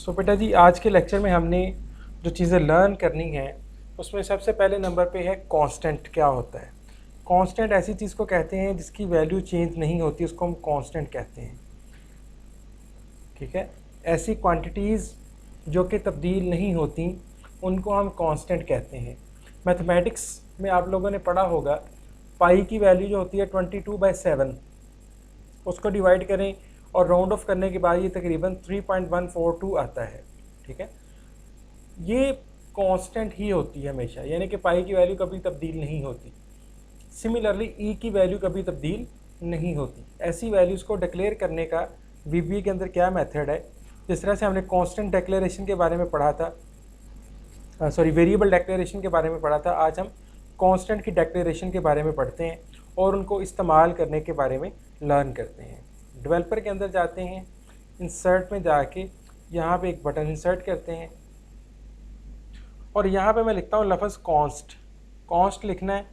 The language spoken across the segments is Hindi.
सो बेटा जी, आज के लेक्चर में हमने जो चीज़ें लर्न करनी है उसमें सबसे पहले नंबर पे है कांस्टेंट। क्या होता है कांस्टेंट? ऐसी चीज़ को कहते हैं जिसकी वैल्यू चेंज नहीं होती, उसको हम कांस्टेंट कहते हैं। ठीक है, ऐसी क्वांटिटीज़ जो कि तब्दील नहीं होती उनको हम कांस्टेंट कहते हैं। मैथमेटिक्स में आप लोगों ने पढ़ा होगा, पाई की वैल्यू जो होती है 22/7, उसको डिवाइड करें और राउंड ऑफ करने के बाद ये तकरीबन 3.142 आता है। ठीक है, ये कांस्टेंट ही होती है हमेशा, यानी कि पाई की वैल्यू कभी तब्दील नहीं होती। सिमिलरली ई की वैल्यू कभी तब्दील नहीं होती। ऐसी वैल्यूज़ को डिक्लेयर करने का बीबीए के अंदर क्या मेथड है? जिस तरह से हमने कांस्टेंट डिक्लेरेशन के बारे में पढ़ा था, वेरिएबल डिक्लेरेशन के बारे में पढ़ा था, आज हम कांस्टेंट की डिक्लेरेशन के बारे में पढ़ते हैं और उनको इस्तेमाल करने के बारे में लर्न करते हैं। डेवलपर के अंदर जाते हैं, इंसर्ट में जाके यहाँ पे एक बटन इंसर्ट करते हैं और यहाँ पे मैं लिखता हूँ लफ्ज़ कॉन्स्ट लिखना है।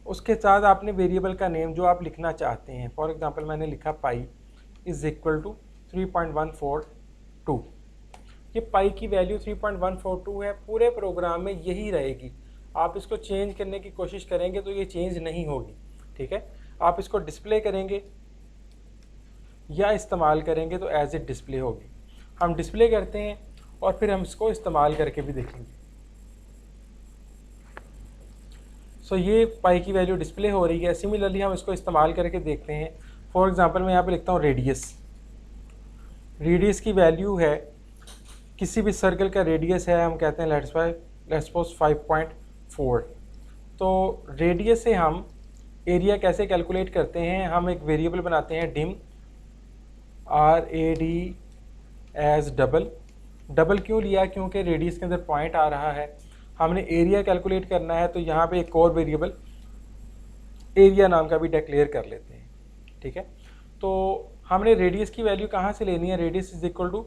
उसके साथ आपने वेरिएबल का नेम जो आप लिखना चाहते हैं, फॉर एग्जांपल मैंने लिखा पाई इज़ इक्वल टू 3.142। ये पाई की वैल्यू 3.142 है, पूरे प्रोग्राम में यही रहेगी। आप इसको चेंज करने की कोशिश करेंगे तो ये चेंज नहीं होगी। ठीक है, आप इसको डिस्प्ले करेंगे या इस्तेमाल करेंगे तो एज इट डिस्प्ले होगी। हम डिस्प्ले करते हैं और फिर हम इसको इस्तेमाल करके भी देखेंगे। सो ये पाई की वैल्यू डिस्प्ले हो रही है। सिमिलरली हम इसको इस्तेमाल करके देखते हैं। फॉर एग्जांपल मैं यहाँ पे लिखता हूँ रेडियस की वैल्यू है, किसी भी सर्कल का रेडियस है, हम कहते हैं लेट्स सपोज 5.4। तो रेडियस से हम एरिया कैसे कैलकुलेट करते हैं? हम एक वेरिएबल बनाते हैं डिम, RAD एज डबल क्यों लिया? क्योंकि रेडियस के अंदर पॉइंट आ रहा है। हमने एरिया कैलकुलेट करना है तो यहाँ पे एक और वेरिएबल एरिया नाम का भी डिक्लेयर कर लेते हैं। ठीक है, तो हमने रेडियस की वैल्यू कहाँ से लेनी है? Radius is equal to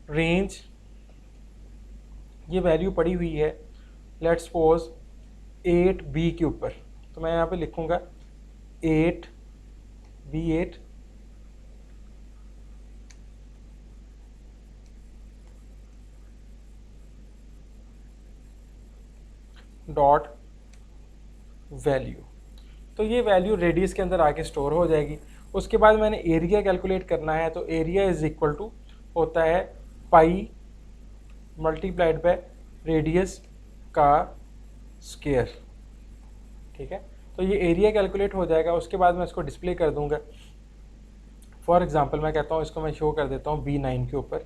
range, ये वैल्यू पड़ी हुई है लेट्स सपोज 8b के ऊपर। तो मैं यहाँ पे लिखूँगा 8b8 डॉट वैल्यू। तो ये वैल्यू रेडियस के अंदर आके स्टोर हो जाएगी। उसके बाद मैंने एरिया कैलकुलेट करना है, तो एरिया इज इक्वल टू होता है पाई मल्टीप्लाइड बाय रेडियस का स्क्वायर। ठीक है, तो ये एरिया कैलकुलेट हो जाएगा। उसके बाद मैं इसको डिस्प्ले कर दूंगा। फॉर एग्जांपल मैं कहता हूँ, इसको मैं शो कर देता हूँ B9 के ऊपर,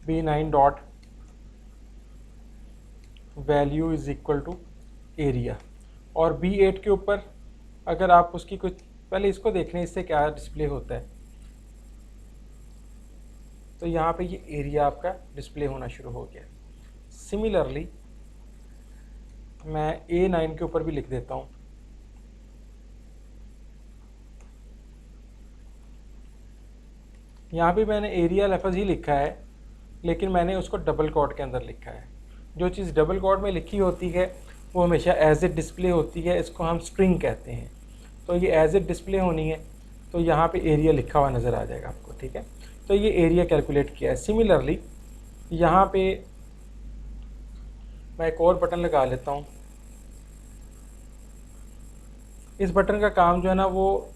B9 dot value is equal to area. और B8 के ऊपर अगर आप उसकी कुछ पहले इसको देख लें इससे क्या डिस्प्ले होता है, तो यहाँ पे ये एरिया आपका डिस्प्ले होना शुरू हो गया। सिमिलरली मैं A9 के ऊपर भी लिख देता हूँ, यहाँ पे मैंने एरिया लफ्ज़ ही लिखा है लेकिन मैंने उसको डबल कोट के अंदर लिखा है। जो चीज़ डबल कोट में लिखी होती है वो हमेशा एज इट डिस्प्ले होती है, इसको हम स्ट्रिंग कहते हैं। तो ये एज इट डिस्प्ले होनी है, तो यहाँ पे एरिया लिखा हुआ नज़र आ जाएगा आपको। ठीक है, तो ये एरिया कैलकुलेट किया है। सिमिलरली यहाँ पे मैं एक और बटन लगा लेता हूँ। इस बटन का काम जो है ना वो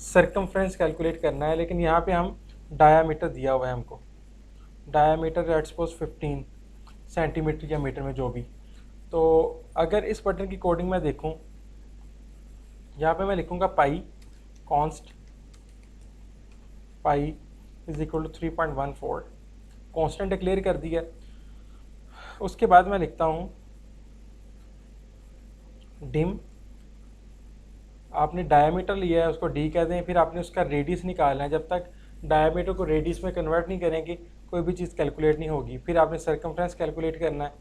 सर्कमफ्रेंस कैलकुलेट करना है, लेकिन यहाँ पे हम डायामीटर दिया हुआ है हमको। डायामीटर लेट्स सपोज 15 सेंटीमीटर या मीटर में जो भी। तो अगर इस बटन की कोडिंग में देखूँ, यहाँ पे मैं लिखूँगा pi const pi is equal to 3.14, constant declare कर दिया। उसके बाद मैं लिखता हूँ डिम, आपने डायमीटर लिया है उसको डी कह दें, फिर आपने उसका रेडियस निकालना है। जब तक डायमीटर को रेडियस में कन्वर्ट नहीं करेंगे कोई भी चीज़ कैलकुलेट नहीं होगी। फिर आपने सर्कमफ्रेंस कैलकुलेट करना है,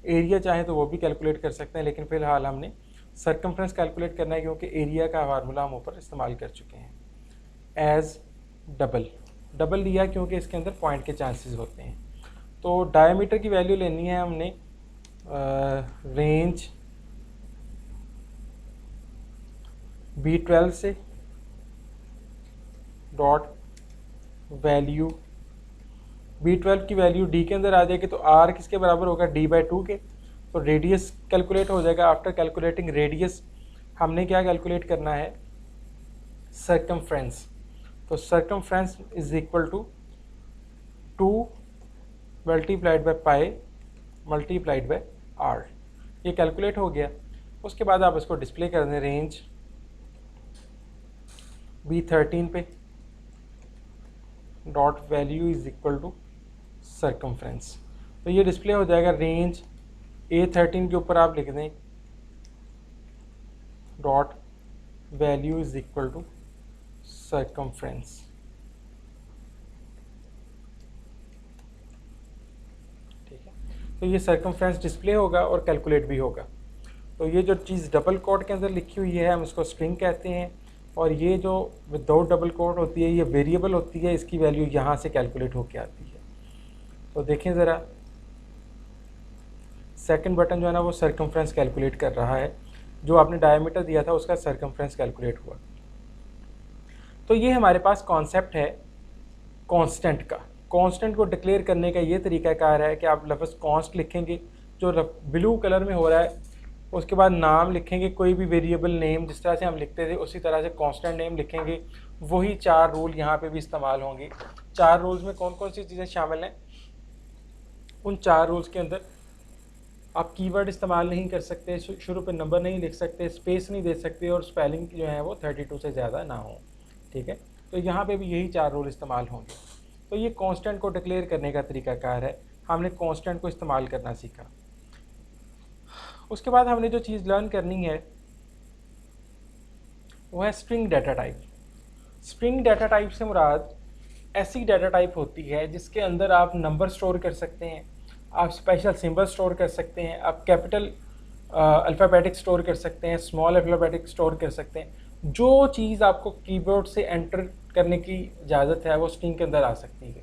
एरिया चाहे तो वो भी कैलकुलेट कर सकते हैं, लेकिन फ़िलहाल हमने सर्कमफ्रेंस कैलकुलेट करना है क्योंकि एरिया का फार्मूला हम ऊपर इस्तेमाल कर चुके हैं। एज डबल लिया क्योंकि इसके अंदर पॉइंट के चांसेस होते हैं। तो डायमीटर की वैल्यू लेनी है हमने रेंज B12 से डॉट वैल्यू B12 की वैल्यू D के अंदर आ जाएगी तो R किसके बराबर होगा, D/2 के। तो रेडियस कैलकुलेट हो जाएगा। आफ्टर कैलकुलेटिंग रेडियस हमने क्या कैलकुलेट करना है, सर्कमफ्रेंस। तो circumference is equal to 2 multiplied by pi multiplied by R। ये कैलकुलेट हो गया। उसके बाद आप इसको डिस्प्ले कर दें रेंज B13 पे, dot value is equal to circumference. तो ये डिस्प्ले हो जाएगा। रेंज A13 के ऊपर आप लिख दें dot value is equal to circumference. ठीक है, तो ये सर्कमफ्रेंस डिस्प्ले होगा और कैलकुलेट भी होगा। तो ये जो चीज़ डबल कोट के अंदर लिखी हुई है हम इसको स्ट्रिंग कहते हैं, और ये जो विदाउट डबल कोट होती है ये वेरिएबल होती है, इसकी वैल्यू यहाँ से कैलकुलेट होके आती है। तो देखें ज़रा, सेकंड बटन जो है ना वो सर्कमफ्रेंस कैलकुलेट कर रहा है, जो आपने डायमीटर दिया था उसका सर्कमफ्रेंस कैलकुलेट हुआ। तो ये हमारे पास कॉन्सेप्ट है कांस्टेंट का। कांस्टेंट को डिक्लेयर करने का ये तरीकाकार है कि आप लफ्ज़ कांस्ट लिखेंगे जो ब्लू कलर में हो रहा है, उसके बाद नाम लिखेंगे, कोई भी वेरिएबल नेम जिस तरह से हम लिखते थे उसी तरह से कांस्टेंट नेम लिखेंगे। वही 4 रूल यहाँ पे भी इस्तेमाल होंगे। 4 रूल्स में कौन कौन सी चीज़ें शामिल हैं, उन 4 रूल्स के अंदर आप कीवर्ड इस्तेमाल नहीं कर सकते, शुरू पे नंबर नहीं लिख सकते, स्पेस नहीं दे सकते, और स्पेलिंग जो है वो 32 से ज़्यादा ना हो। ठीक है, तो यहाँ पे भी यही 4 रूल इस्तेमाल होंगे। तो ये कांस्टेंट को डिक्लेयर करने का तरीकाकार है। हमने कांस्टेंट को इस्तेमाल करना सीखा। उसके बाद हमने जो चीज़ लर्न करनी है वो है string data type. String data type से मुराद ऐसी डाटा टाइप होती है जिसके अंदर आप नंबर स्टोर कर सकते हैं, आप स्पेशल सिंबल स्टोर कर सकते हैं, आप कैपिटल अल्फ़ाबेटिक स्टोर कर सकते हैं, स्मॉल अल्फ़ाबेटिक स्टोर कर सकते हैं। जो चीज़ आपको कीबोर्ड से एंटर करने की इजाज़त है वो स्ट्रिंग के अंदर आ सकती है।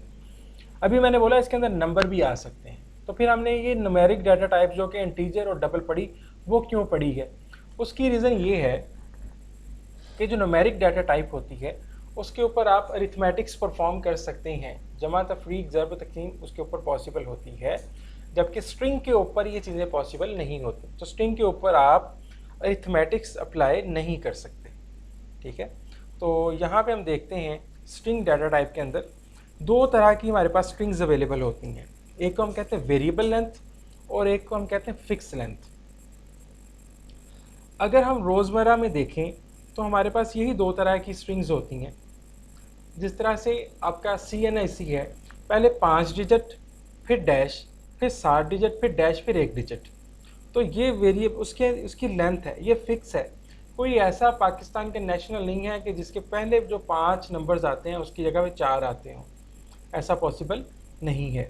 अभी मैंने बोला इसके अंदर नंबर भी आ सकते हैं। तो फिर हमने ये न्यूमेरिक डाटा टाइप जो कि इंटीजर और डबल पढ़ी, वो क्यों पढ़ी है? उसकी रीज़न ये है कि जो न्यूमेरिक डाटा टाइप होती है उसके ऊपर आप अरिथमेटिक्स परफॉर्म कर सकते हैं, जमा तफरीक ज़रब तक़सीम उसके ऊपर पॉसिबल होती है, जबकि स्ट्रिंग के ऊपर ये चीज़ें पॉसिबल नहीं होती। तो स्ट्रिंग के ऊपर आप अरिथमेटिक्स अप्लाई नहीं कर सकते। ठीक है, तो यहाँ पे हम देखते हैं स्ट्रिंग डाटा टाइप के अंदर 2 तरह की हमारे पास स्ट्रिंग्स अवेलेबल होती हैं। एक को हम कहते हैं वेरिएबल लेंथ और एक को हम कहते हैं फिक्स लेंथ। अगर हम रोज़मर्रा में देखें तो हमारे पास यही 2 तरह की स्ट्रिंग्स होती हैं। जिस तरह से आपका CNIC है, पहले 5 डिजिट, फिर डैश, फिर 7 डिजिट, फिर डैश, फिर 1 डिजिट। तो ये वेरिएबल उसकी लेंथ है, ये फिक्स है। कोई ऐसा पाकिस्तान के नेशनल नहीं है कि जिसके पहले जो 5 नंबर्स आते हैं उसकी जगह पे 4 आते हों, ऐसा पॉसिबल नहीं है।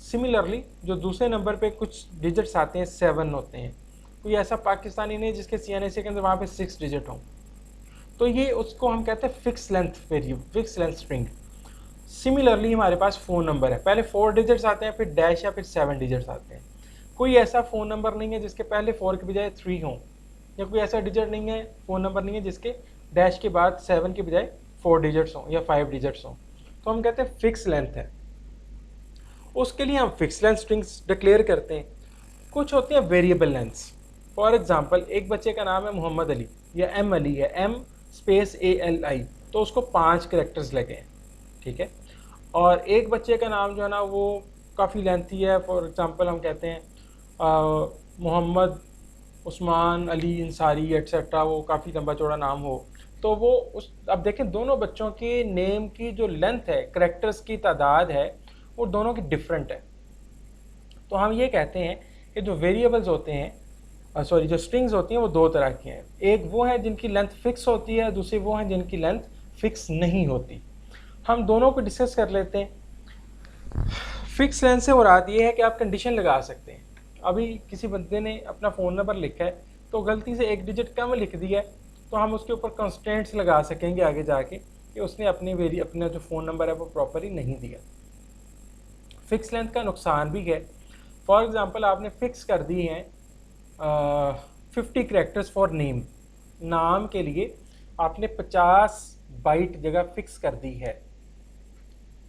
सिमिलरली जो दूसरे नंबर पे कुछ डिजिट्स आते हैं 7 होते हैं, कोई ऐसा पाकिस्तानी नहीं जिसके CNIC के अंदर वहाँ पे 6 डिजिट हों। तो ये उसको हम कहते हैं fix length variable, fix length string. Similarly हमारे पास फ़ोन नंबर है, पहले 4 डिजिट्स आते हैं, फिर डैश या फिर 7 डिजिट्स आते हैं। कोई ऐसा फ़ोन नंबर नहीं है जिसके पहले 4 के बजाय 3 हों, या कोई ऐसा डिजिट नहीं है, फ़ोन नंबर नहीं है जिसके डैश के बाद 7 के बजाय 4 डिजिट्स हों या 5 डिजिट्स हों। तो हम कहते हैं फिक्स लेंथ है। उसके लिए हम फिक्स लेंथ स्ट्रिंग्स डिक्लेयर करते हैं। कुछ होती हैं वेरिएबल लेंथ्स। फॉर एग्जांपल एक बच्चे का नाम है मोहम्मद अली या M अली है, M स्पेस ALI, तो उसको 5 कैरेक्टर्स लगे हैं। ठीक है, और एक बच्चे का नाम जो है ना वो काफ़ी लेंथी है। फॉर एग्जांपल हम कहते हैं मोहम्मद उस्मान अली इंसारी एट्सेट्रा, वो काफ़ी लंबा चौड़ा नाम हो, तो वो अब देखें दोनों बच्चों के नेम की जो लेंथ है, कैरेक्टर्स की तादाद है, वो दोनों की डिफरेंट है। तो हम ये कहते हैं कि जो वेरिएबल्स होते हैं, जो स्ट्रिंग्स होती हैं वो 2 तरह की हैं। एक वो है जिनकी लेंथ फिक्स होती है, दूसरी वो है जिनकी लेंथ फिक्स नहीं होती। हम दोनों को डिस्कस कर लेते हैं। फिक्स लेंथ से मुराद ये है कि आप कंडीशन लगा सकते हैं। अभी किसी बंदे ने अपना फ़ोन नंबर लिखा है तो गलती से 1 डिजिट कम लिख दिया है, तो हम उसके ऊपर कंस्ट्रेंट्स लगा सकेंगे आगे जाके कि उसने अपना जो फ़ोन नंबर है वो प्रॉपरली नहीं दिया। फिक्स लेंथ का नुकसान भी है। फॉर एग्ज़ाम्पल आपने फ़िक्स कर दी हैं 50 कैरेक्टर्स फॉर नेम, नाम के लिए आपने 50 बाइट जगह फिक्स कर दी है।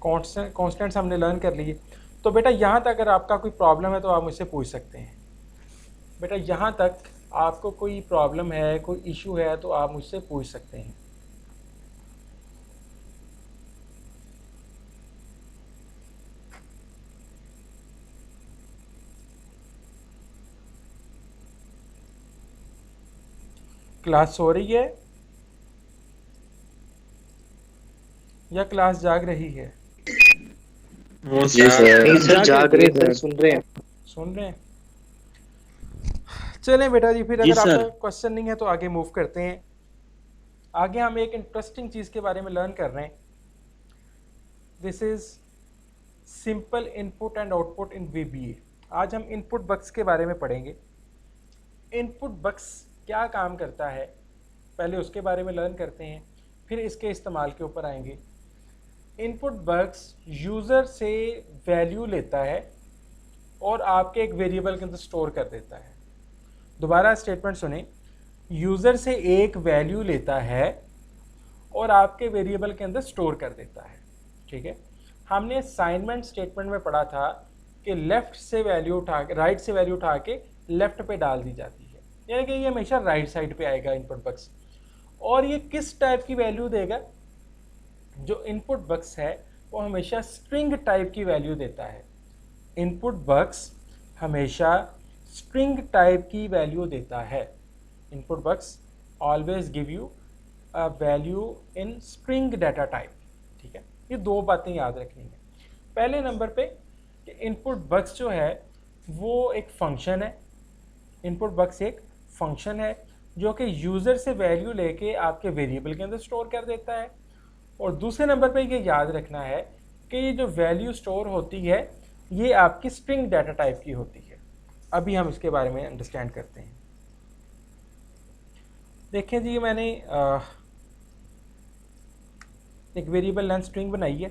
कॉन्स्टेंट्स हमने लर्न कर लिए। तो बेटा यहाँ तक अगर आपका कोई प्रॉब्लम है तो आप मुझसे पूछ सकते हैं। बेटा यहाँ तक आपको कोई प्रॉब्लम है, कोई इशू है तो आप मुझसे पूछ सकते हैं। क्लास सो रही है या क्लास जाग रही है? जी सर। नहीं सर, जाग रहे सर, सुन रहे हैं। सुन रहे हैं? चलें बेटा जी, फिर अगर आपका क्वेश्चन नहीं है तो आगे मूव करते हैं। आगे हम एक इंटरेस्टिंग चीज़ के बारे में लर्न कर रहे हैं। This is simple input and output in VBA। आज हम इनपुट बक्स के बारे में पढ़ेंगे। इनपुट बक्स क्या काम करता है पहले उसके बारे में लर्न करते हैं, फिर इसके इस्तेमाल के ऊपर आएंगे। इनपुट बक्स यूज़र से वैल्यू लेता है और आपके एक वेरिएबल के अंदर स्टोर कर देता है। दोबारा स्टेटमेंट सुने, यूज़र से एक वैल्यू लेता है और आपके वेरिएबल के अंदर स्टोर कर देता है। ठीक है, हमने असाइनमेंट स्टेटमेंट में पढ़ा था कि लेफ़्ट से वैल्यू उठा के, राइट से वैल्यू उठा के लेफ़्ट पे डाल दी जाती है, यानी कि ये हमेशा राइट साइड पे आएगा इनपुट बक्स। और ये किस टाइप की वैल्यू देगा? जो इनपुट बक्स है वो हमेशा स्ट्रिंग टाइप की वैल्यू देता है। इनपुट बक्स हमेशा स्ट्रिंग टाइप की वैल्यू देता है। Input box always give you a value in string data type. ठीक है, ये दो बातें याद रखनी है। पहले नंबर पे कि इनपुट बक्स जो है वो एक फंक्शन है। इनपुट बक्स एक फंक्शन है जो कि यूज़र से वैल्यू लेके आपके वेरिएबल के अंदर स्टोर कर देता है। और दूसरे नंबर पे ये याद रखना है कि ये जो वैल्यू स्टोर होती है ये आपकी स्ट्रिंग डाटा टाइप की होती है। अभी हम इसके बारे में अंडरस्टैंड करते हैं। देखें जी, मैंने एक वेरिएबल लेंथ स्ट्रिंग बनाई है।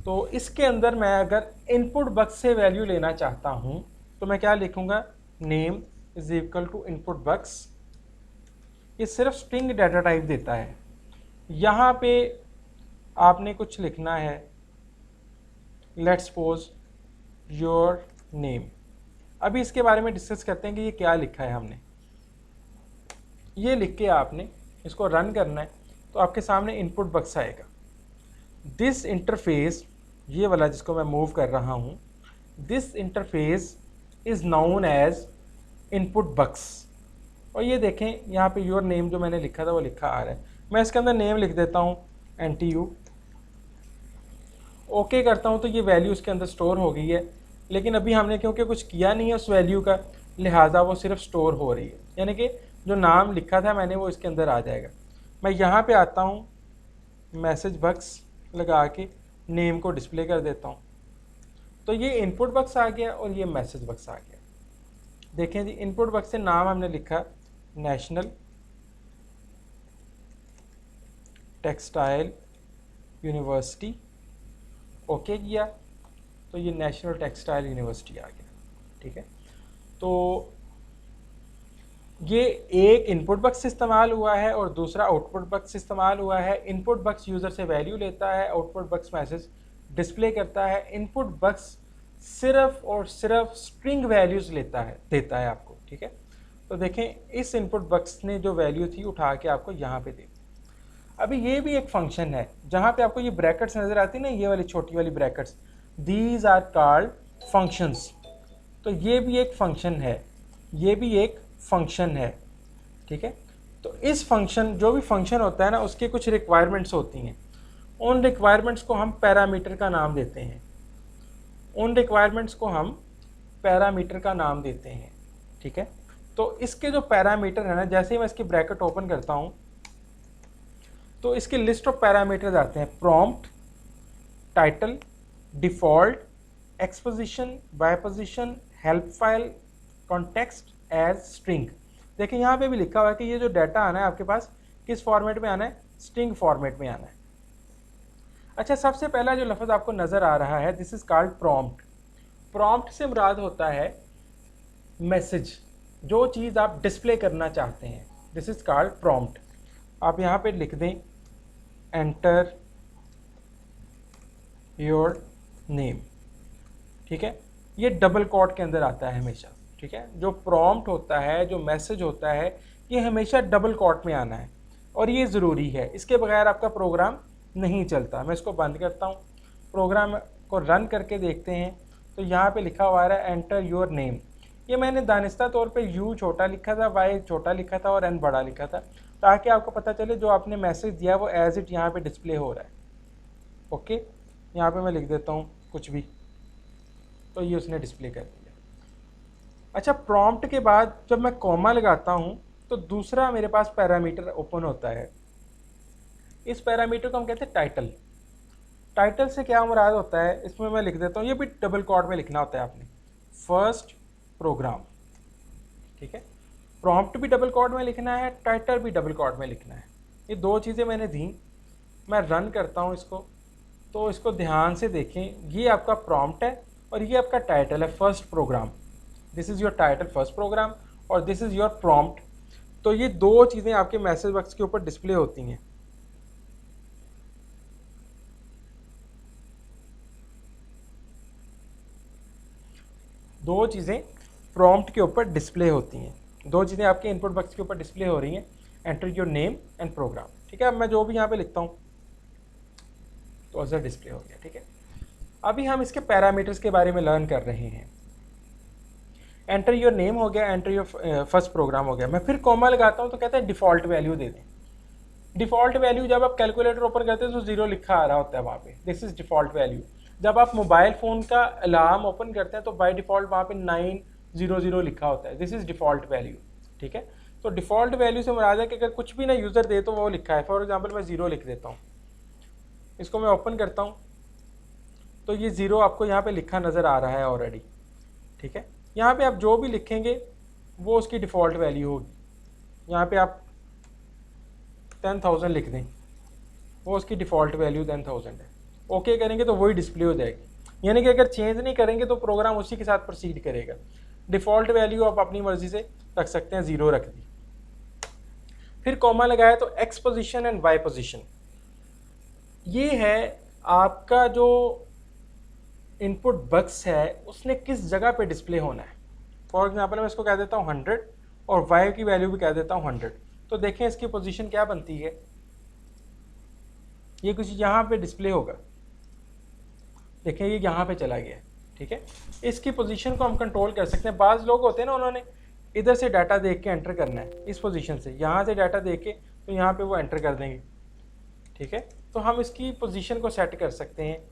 तो इसके अंदर मैं अगर इनपुट बक्स से वैल्यू लेना चाहता हूँ तो मैं क्या लिखूँगा? Name is equal to input box. ये सिर्फ स्ट्रिंग डाटा टाइप देता है। यहाँ पे आपने कुछ लिखना है, लेट्स सपोज योर नेम। अभी इसके बारे में डिस्कस करते हैं कि ये क्या लिखा है हमने। ये लिख के आपने इसको रन करना है तो आपके सामने इनपुट बक्स आएगा। दिस इंटरफेस, ये वाला जिसको मैं मूव कर रहा हूँ, this interface is known as input box. और ये देखें यहाँ पे योर नेम जो मैंने लिखा था वो लिखा आ रहा है। मैं इसके अंदर नेम लिख देता हूँ NTU। ओके करता हूँ तो ये वैल्यू इसके अंदर स्टोर हो गई है। लेकिन अभी हमने क्योंकि कुछ किया नहीं है उस वैल्यू का, लिहाजा वो सिर्फ स्टोर हो रही है, यानी कि जो नाम लिखा था मैंने वो इसके अंदर आ जाएगा। मैं यहाँ पे आता हूँ, मैसेज बक्स लगा के नेम को डिस्प्ले कर देता हूँ तो ये इनपुट बक्स आ गया और ये मैसेज बक्स आ गया। देखें जी, इनपुट बक्स से नाम हमने लिखा नेशनल टेक्सटाइल यूनिवर्सिटी। ओके किया तो ये नेशनल टेक्सटाइल यूनिवर्सिटी आ गया। ठीक है, तो ये एक इनपुट बक्स इस्तेमाल हुआ है और दूसरा आउटपुट बक्स इस्तेमाल हुआ है। इनपुट बक्स यूज़र से वैल्यू लेता है, आउटपुट बक्स मैसेज डिस्प्ले करता है। इनपुट बक्स सिर्फ और सिर्फ स्ट्रिंग वैल्यूज़ देता है आपको। ठीक है, तो देखें इस इनपुट बक्स ने जो वैल्यू थी उठा के आपको यहाँ पे दे दी। अभी ये भी एक फंक्शन है जहाँ पे आपको ये ब्रैकेट्स नज़र आती है ना, ये वाली छोटी वाली brackets, these are called functions. तो ये भी एक फंक्शन है, ये भी एक फंक्शन है। ठीक है, तो इस फंक्शन, जो भी फंक्शन होता है ना, उसके कुछ रिक्वायरमेंट्स होती हैं। उन रिक्वायरमेंट्स को हम पैरामीटर का नाम देते हैं। उन रिक्वायरमेंट्स को हम पैरामीटर का नाम देते हैं। ठीक है, तो इसके जो पैरामीटर है ना, जैसे ही मैं इसकी ब्रैकेट ओपन करता हूँ तो इसकी लिस्ट ऑफ पैरामीटर्स आते हैं। Prompt, title, default, x position, y position, help file, context as string. देखिए यहाँ पे भी लिखा हुआ है कि ये जो डाटा आना है आपके पास किस फॉर्मेट में आना है? स्ट्रिंग फॉर्मेट में आना है। अच्छा, सबसे पहला जो लफ्ज़ आपको नज़र आ रहा है, this is called prompt. Prompt से मुराद होता है मैसेज, जो चीज़ आप डिस्प्ले करना चाहते हैं, दिस इज़ कॉल्ड प्रॉम्प्ट। आप यहाँ पे लिख दें एंटर योर नेम, ठीक है। ये डबल कोट के अंदर आता है हमेशा, ठीक है। जो प्रॉम्प्ट होता है, जो मैसेज होता है, ये हमेशा डबल कोट में आना है और ये ज़रूरी है, इसके बगैर आपका प्रोग्राम नहीं चलता। मैं इसको बंद करता हूँ, प्रोग्राम को रन करके देखते हैं। तो यहाँ पे लिखा हुआ है एंटर योर नेम। ये मैंने दानिस्ता तौर पे यू छोटा लिखा था, वाई छोटा लिखा था और एन बड़ा लिखा था, ताकि आपको पता चले जो आपने मैसेज दिया वो एज इट यहाँ पे डिस्प्ले हो रहा है। ओके, यहाँ पे मैं लिख देता हूँ कुछ भी, तो ये उसने डिस्प्ले कर दिया। अच्छा, प्रॉम्प्ट के बाद जब मैं कॉमा लगाता हूँ तो दूसरा मेरे पास पैरामीटर ओपन होता है। इस पैरामीटर को हम कहते हैं टाइटल। टाइटल से क्या मुराद होता है, इसमें मैं लिख देता हूँ, ये भी डबल कोट में लिखना होता है आपने, फर्स्ट प्रोग्राम, ठीक है। प्रॉम्प्ट भी डबल कोट में लिखना है, टाइटल भी डबल कोट में लिखना है। ये दो चीज़ें मैंने दी। मैं रन करता हूँ इसको, तो इसको ध्यान से देखें, ये आपका प्रॉम्प्ट है और ये आपका टाइटल है, first program. This is your title first program और दिस इज़ योर प्रॉम्प्ट। तो ये दो चीज़ें आपके मैसेज बॉक्स के ऊपर डिस्प्ले होती हैं। दो चीज़ें प्रॉम्प्ट के ऊपर डिस्प्ले होती हैं, दो चीज़ें आपके इनपुट बॉक्स के ऊपर डिस्प्ले हो रही हैं, enter your name and program, ठीक है। अब मैं जो भी यहाँ पे लिखता हूँ तो ऐसा डिस्प्ले हो गया, ठीक है। अभी हम इसके पैरामीटर्स के बारे में लर्न कर रहे हैं। एंटर योर नेम हो गया, एंटर योर फर्स्ट प्रोग्राम हो गया। मैं फिर कॉमा लगाता हूँ तो कहते हैं डिफ़ॉल्ट वैल्यू दे दें। डिफ़ॉल्ट वैल्यू जब आप कैलकुलेटर ओपन करते हैं तो 0 लिखा आ रहा होता है वहाँ पे, दिस इज़ डिफ़ॉल्ट वैल्यू। जब आप मोबाइल फ़ोन का अलार्म ओपन करते हैं तो बाय डिफ़ॉल्ट वहाँ पे 900 लिखा होता है, दिस इज़ डिफ़ॉल्ट वैल्यू, ठीक है। तो डिफ़ॉल्ट वैल्यू से मुराद है कि अगर कुछ भी ना यूज़र दे तो वो लिखा है। फॉर एग्जाम्पल मैं 0 लिख देता हूँ, इसको मैं ओपन करता हूँ तो ये 0 आपको यहाँ पे लिखा नज़र आ रहा है ऑलरेडी, ठीक है। यहाँ पे आप जो भी लिखेंगे वो उसकी डिफ़ॉल्ट वैल्यू होगी। यहाँ पे आप 10,000 लिख दें, वो उसकी डिफ़ॉल्ट वैल्यू 10,000 है। ओके करेंगे तो वही डिस्प्ले हो जाएगी, यानी कि अगर चेंज नहीं करेंगे तो प्रोग्राम उसी के साथ प्रोसीड करेगा। डिफ़ॉल्ट वैल्यू आप अपनी मर्ज़ी से रख सकते हैं, 0 रख दी। फिर कॉमा लगाया तो x position and Y position, ये है आपका जो इनपुट बक्स है उसने किस जगह पे डिस्प्ले होना है। फॉर एग्जांपल मैं इसको कह देता हूँ 100 और y की वैल्यू भी कह देता हूँ 100। तो देखें इसकी पोजीशन क्या बनती है, ये कुछ यहाँ पे डिस्प्ले होगा, देखें ये यहाँ पे चला गया, ठीक है। इसकी पोजीशन को हम कंट्रोल कर सकते हैं। बाज़ लोग होते हैं ना, उन्होंने इधर से डाटा देख के एंटर करना है, इस पोजीशन से यहाँ से डाटा देख के तो यहाँ पे वो एंटर कर देंगे, ठीक है। तो हम इसकी पोजीशन को सेट कर सकते हैं।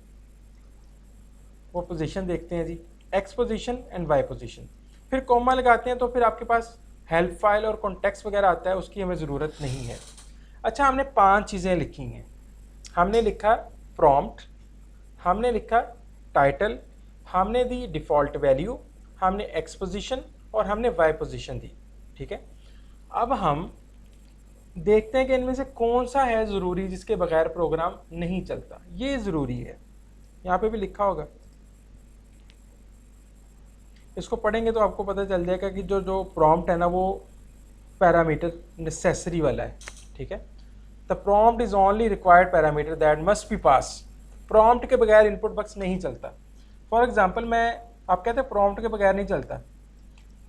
वो पोजीशन देखते हैं जी, X position and Y position. फिर कॉमा लगाते हैं तो फिर आपके पास हेल्प फाइल और कॉन्टेक्स्ट वगैरह आता है, उसकी हमें ज़रूरत नहीं है। अच्छा, हमने 5 चीज़ें लिखी हैं। हमने लिखा प्रॉम्प्ट, हमने लिखा टाइटल, हमने दी डिफ़ॉल्ट वैल्यू, हमने एक्स पोजीशन और हमने वाई पोजीशन दी, ठीक है। अब हम देखते हैं कि इनमें से कौन सा है ज़रूरी जिसके बगैर प्रोग्राम नहीं चलता। ये ज़रूरी है, यहाँ पे भी लिखा होगा, इसको पढ़ेंगे तो आपको पता चल जाएगा कि जो प्रॉम्प्ट है ना वो पैरामीटर नेसेसरी वाला है, ठीक है। The prompt is only required parameter that must be pass. Prompt के बगैर इनपुट बक्स नहीं चलता। फॉर एग्जांपल मैं, आप कहते हैं प्रॉम्प्ट के बगैर नहीं चलता,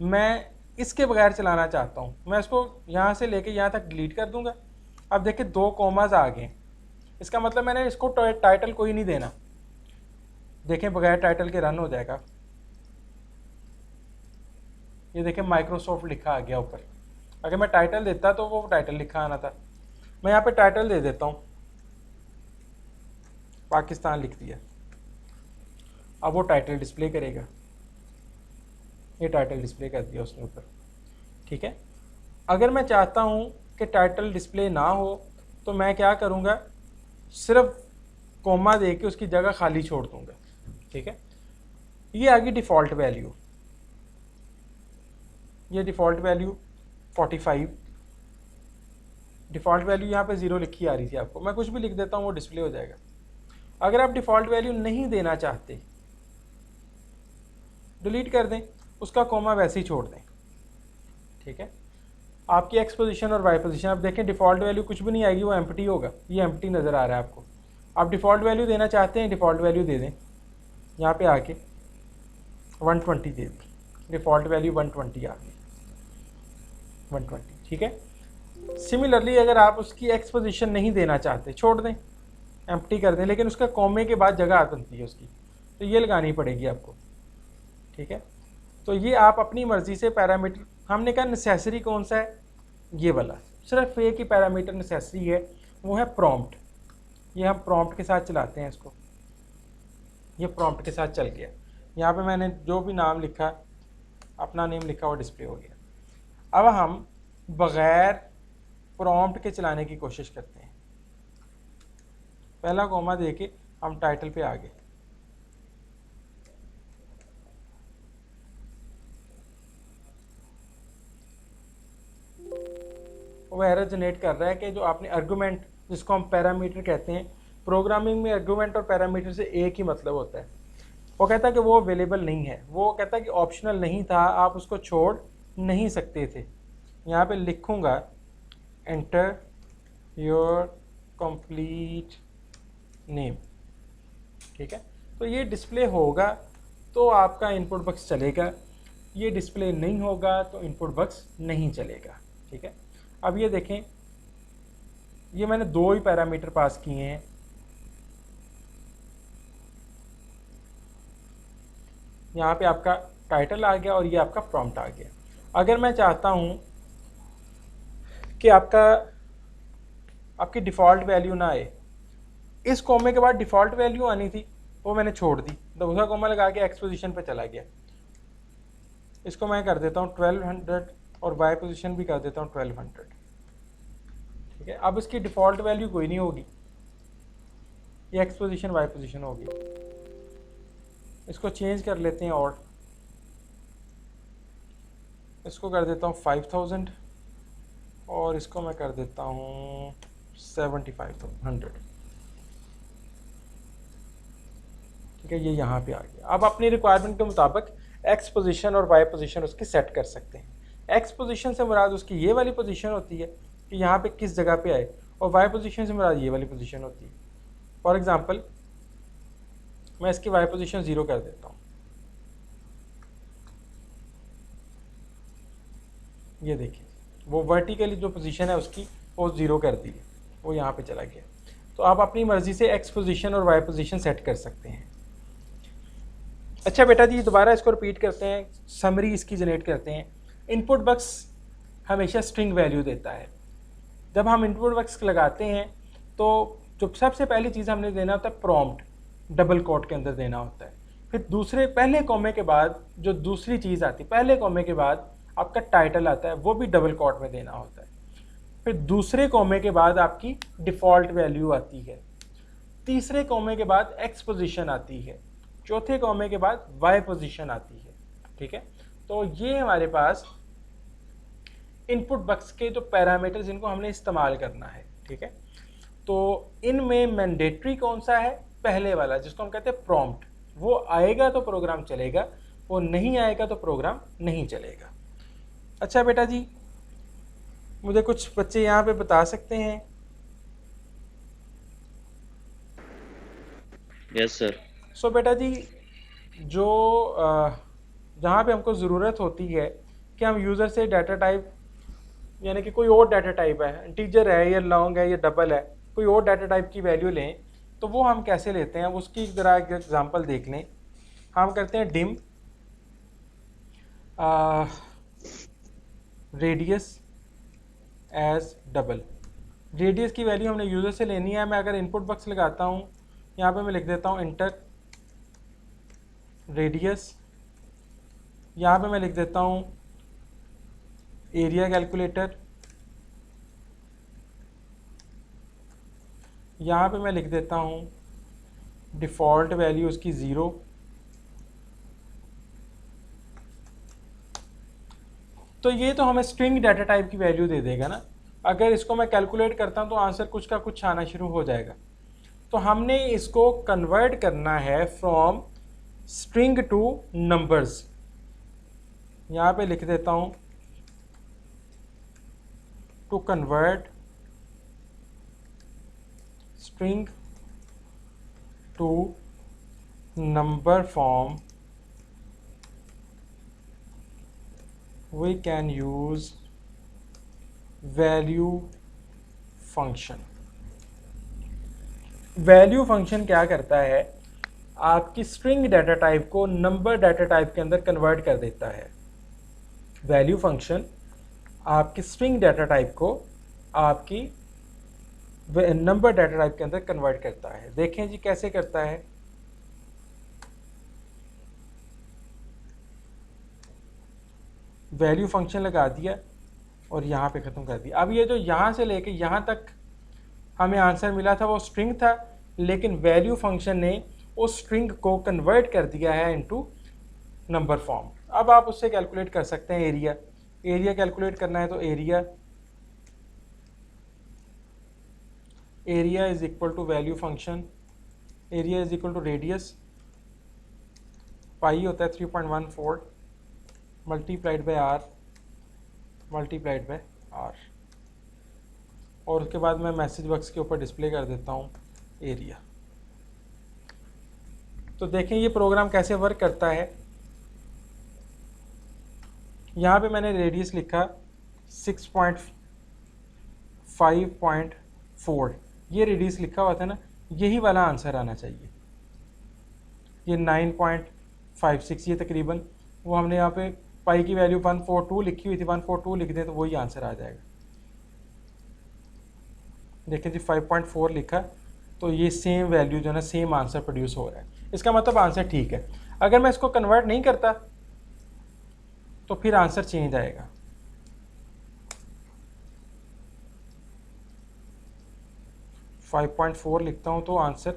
मैं इसके बगैर चलाना चाहता हूँ, मैं इसको यहाँ से लेके यहाँ तक डिलीट कर दूँगा। अब देखिए 2 कॉमाज आ गए, इसका मतलब मैंने इसको टाइटल कोई नहीं देना। देखें बगैर टाइटल के रन हो जाएगा। ये देखें माइक्रोसॉफ्ट लिखा आ गया ऊपर। अगर मैं टाइटल देता तो वो टाइटल लिखा आना था। मैं यहाँ पे टाइटल दे देता हूँ, पाकिस्तान लिख दिया, अब वो टाइटल डिस्प्ले करेगा। ये टाइटल डिस्प्ले कर दिया उसने ऊपर, ठीक है। अगर मैं चाहता हूँ कि टाइटल डिस्प्ले ना हो तो मैं क्या करूँगा, सिर्फ कॉमा दे के उसकी जगह खाली छोड़ दूँगा, ठीक है। ये आ गई डिफ़ॉल्ट वैल्यू, ये डिफ़ॉल्ट वैल्यू 45, डिफ़ॉल्ट वैल्यू यहाँ पे 0 लिखी आ रही थी आपको, मैं कुछ भी लिख देता हूँ वो डिस्प्ले हो जाएगा। अगर आप डिफ़ॉल्ट वैल्यू नहीं देना चाहते, डिलीट कर दें, उसका कॉमा वैसे ही छोड़ दें, ठीक है। आपकी एक्स पोजीशन और वाई पोजीशन, आप देखें डिफ़ॉल्ट वैल्यू कुछ भी नहीं आएगी, वो एम्प्टी होगा। ये एम्प्टी नज़र आ रहा है आपको। आप डिफ़ॉल्ट वैल्यू देना चाहते हैं, डिफ़ॉल्ट वैल्यू दे दें, यहाँ पे आके 120 दे दी, डिफ़ॉल्ट वैल्यू 120 आ गई, 120, ठीक है। सिमिलरली अगर आप उसकी एक्स पोजीशन नहीं देना चाहते, छोड़ दें, एम्प्टी कर दें, लेकिन उसका कॉमे के बाद जगह बनती है उसकी, तो ये लगानी पड़ेगी आपको, ठीक है। तो ये आप अपनी मर्ज़ी से पैरामीटर, हमने कहा नेसेसरी कौन सा है, ये वाला, सिर्फ एक ही पैरामीटर नेसेसरी है, वो है प्रॉम्प्ट। ये हम प्रॉम्प्ट के साथ चलाते हैं इसको, ये प्रॉम्प्ट के साथ चल गया। यहाँ पे मैंने जो भी नाम लिखा, अपना नेम लिखा, वो डिस्प्ले हो गया। अब हम बग़ैर प्रॉम्प्ट के चलाने की कोशिश करते हैं। पहला कॉमा दे के हम टाइटल पे आ गए, वो एरर जनरेट कर रहा है कि जो आपने आर्गुमेंट, जिसको हम पैरामीटर कहते हैं, प्रोग्रामिंग में आर्गुमेंट और पैरामीटर से एक ही मतलब होता है। वो कहता है कि वो अवेलेबल नहीं है, वो कहता है कि ऑप्शनल नहीं था, आप उसको छोड़ नहीं सकते थे। यहाँ पे लिखूँगा एंटर योर कंप्लीट नेम, ठीक है। तो ये डिस्प्ले होगा तो आपका इनपुट बॉक्स चलेगा, ये डिस्प्ले नहीं होगा तो इनपुट बॉक्स नहीं चलेगा, ठीक है। अब ये देखें, ये मैंने दो ही पैरामीटर पास किए हैं, यहाँ पे आपका टाइटल आ गया और ये आपका प्रॉम्प्ट आ गया। अगर मैं चाहता हूँ कि आपकी डिफ़ॉल्ट वैल्यू ना आए, इस कॉमे के बाद डिफ़ॉल्ट वैल्यू आनी थी, वो मैंने छोड़ दी, दूसरा कॉमा लगा के एक्स पोजीशन पे चला गया। इसको मैं कर देता हूँ 1200 और वाई पोजीशन भी कर देता हूँ 1200, ठीक है। अब इसकी डिफ़ॉल्ट वैल्यू कोई नहीं होगी, ये एक्स पोजीशन वाई पोजीशन होगी। इसको चेंज कर लेते हैं और इसको कर देता हूँ 5000 और इसको मैं कर देता हूँ 7500, ठीक है। ये यहाँ पे आ गया। अब अपनी रिक्वायरमेंट के मुताबिक एक्स पोजीशन और वाई पोजीशन उसकी सेट कर सकते हैं। एक्स पोजीशन से मुराद उसकी ये वाली पोजीशन होती है कि यहाँ पे किस जगह पे आए, और वाई पोजीशन से मुराद ये वाली पोजीशन होती है। फॉर एग्जांपल मैं इसकी वाई पोजीशन 0 कर देता हूँ, ये देखिए वो वर्टिकली जो पोजीशन है उसकी वो 0 कर दी है, वो यहाँ पे चला गया। तो आप अपनी मर्ज़ी से एक्स पोजीशन और वाई पोजीशन सेट कर सकते हैं। अच्छा बेटा जी, दोबारा इसको रिपीट करते हैं, समरी इसकी जनरेट करते हैं। इनपुट बॉक्स हमेशा स्ट्रिंग वैल्यू देता है। जब हम इनपुट बॉक्स लगाते हैं तो जो सबसे पहली चीज़ हमने देना होता है प्रॉम्प्ट, डबल कोट के अंदर देना होता है। फिर दूसरे पहले कॉमे के बाद जो दूसरी चीज़ आती है, पहले कॉमे के बाद आपका टाइटल आता है, वो भी डबल कोट में देना होता है। फिर दूसरे कॉमे के बाद आपकी डिफ़ॉल्ट वैल्यू आती है, तीसरे कॉमे के बाद एक्स पोजीशन आती है, चौथे कॉमे के बाद वाई पोजीशन आती है, ठीक है। तो ये हमारे पास इनपुट बॉक्स के जो पैरामीटर जिनको हमने इस्तेमाल करना है, ठीक है। तो इनमें मैंडेटरी कौन सा है, पहले वाला जिसको हम कहते हैं प्रॉम्प्ट, वो आएगा तो प्रोग्राम चलेगा, वो नहीं आएगा तो प्रोग्राम नहीं चलेगा। अच्छा बेटा जी, मुझे कुछ बच्चे यहाँ पे बता सकते हैं? Yes sir. सो बेटा जी, जो जहाँ पे हमको ज़रूरत होती है कि हम यूज़र से डाटा टाइप, यानी कि कोई और डाटा टाइप है, इंटीजर है या लॉन्ग है या डबल है, कोई और डाटा टाइप की वैल्यू लें, तो वो हम कैसे लेते हैं, उसकी ज़रा एक एग्जांपल देख लें। हम करते हैं dim radius as double. Radius की वैल्यू हमने यूज़र से लेनी है। मैं अगर इनपुट बॉक्स लगाता हूँ, यहाँ पे मैं लिख देता हूँ इंटर रेडियस, यहाँ पे मैं लिख देता हूँ एरिया कैलकुलेटर, यहाँ पे मैं लिख देता हूँ डिफ़ॉल्ट वैल्यू उसकी 0, तो ये तो हमें स्ट्रिंग डाटा टाइप की वैल्यू दे देगा ना। अगर इसको मैं कैलकुलेट करता हूँ तो आंसर कुछ का कुछ आना शुरू हो जाएगा। तो हमने इसको कन्वर्ट करना है फ्रॉम स्ट्रिंग टू नंबर्स। यहाँ पे लिख देता हूँ to convert string to number form we can use value function. Value function क्या करता है, आपकी स्ट्रिंग डाटा टाइप को नंबर डाटा टाइप के अंदर कन्वर्ट कर देता है। वैल्यू फंक्शन आपकी स्ट्रिंग डाटा टाइप को आपकी नंबर डाटा टाइप के अंदर कन्वर्ट करता है। देखें जी कैसे करता है। वैल्यू फंक्शन लगा दिया और यहाँ पे ख़त्म कर दिया। अब ये जो यहाँ से लेके यहाँ तक हमें आंसर मिला था वो स्ट्रिंग था, लेकिन वैल्यू फंक्शन ने उस स्ट्रिंग को कन्वर्ट कर दिया है इनटू नंबर फॉर्म। अब आप उससे कैलकुलेट कर सकते हैं एरिया। एरिया कैलकुलेट करना है तो area is equal to value function, area is equal to radius, pi होता है 3.14 multiplied by R multiplied by R, और उसके बाद मैं मैसेज बॉक्स के ऊपर डिस्प्ले कर देता हूँ एरिया। तो देखें ये प्रोग्राम कैसे वर्क करता है। यहाँ पे मैंने रेडियस लिखा 6.5.4, ये रेडियस लिखा हुआ था ना, यही वाला आंसर आना चाहिए। ये 9.56 ये तकरीबन, वो हमने यहाँ पे पाई की वैल्यू 142 लिखी हुई थी, 142 लिख दें तो वही आंसर आ जाएगा। देखें जी 5.4 लिखा, तो ये सेम वैल्यू जो है ना सेम आंसर प्रोड्यूस हो रहा है। इसका मतलब आंसर ठीक है। अगर मैं इसको कन्वर्ट नहीं करता तो फिर आंसर चेंज आएगा। फाइव 5.4 लिखता हूँ तो आंसर,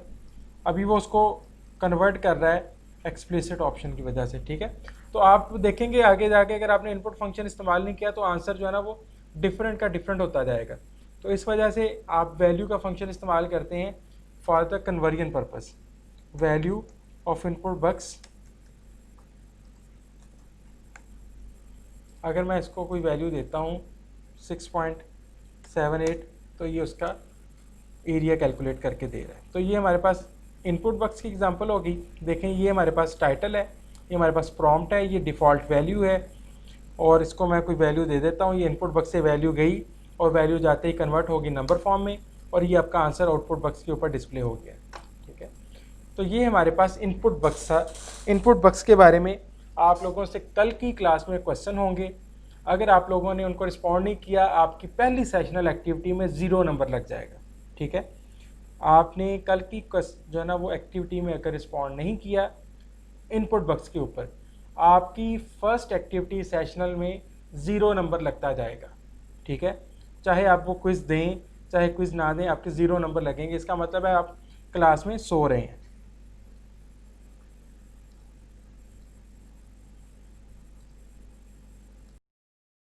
अभी वो उसको कन्वर्ट कर रहा है एक्सप्लिसिट ऑप्शन की वजह से, ठीक है। तो आप देखेंगे आगे जाके अगर आपने इनपुट फंक्शन इस्तेमाल नहीं किया तो आंसर जो है ना वो डिफरेंट का डिफरेंट होता जाएगा। तो इस वजह से आप वैल्यू का फंक्शन इस्तेमाल करते हैं for the conversion purpose. Value of input box, अगर मैं इसको कोई वैल्यू देता हूँ 6.78 तो ये उसका एरिया कैलकुलेट करके दे रहा है। तो ये हमारे पास इनपुट बक्स की एग्जांपल होगी। देखें ये हमारे पास टाइटल है, ये हमारे पास प्रॉम्प्ट है, ये डिफ़ॉल्ट वैल्यू है, और इसको मैं कोई वैल्यू दे देता हूँ। ये इनपुट बक्स से वैल्यू गई और वैल्यू जाते ही कन्वर्ट होगी नंबर फॉर्म में, और ये आपका आंसर आउटपुट बक्स के ऊपर डिस्प्ले हो गया, ठीक है। तो ये हमारे पास इनपुट बक्स था। इनपुट बक्स के बारे में आप लोगों से कल की क्लास में क्वेश्चन होंगे। अगर आप लोगों ने उनको रिस्पॉन्ड नहीं किया, आपकी पहली सेशनल एक्टिविटी में 0 नंबर लग जाएगा, ठीक है। आपने कल की जो है ना वो एक्टिविटी में अगर रिस्पॉन्ड नहीं किया इनपुट बक्स के ऊपर, आपकी फर्स्ट एक्टिविटी सेशनल में 0 नंबर लगता जाएगा, ठीक है। चाहे आप वो क्विज़ दें चाहे क्विज़ ना दें, आपके 0 नंबर लगेंगे। इसका मतलब है आप क्लास में सो रहे हैं।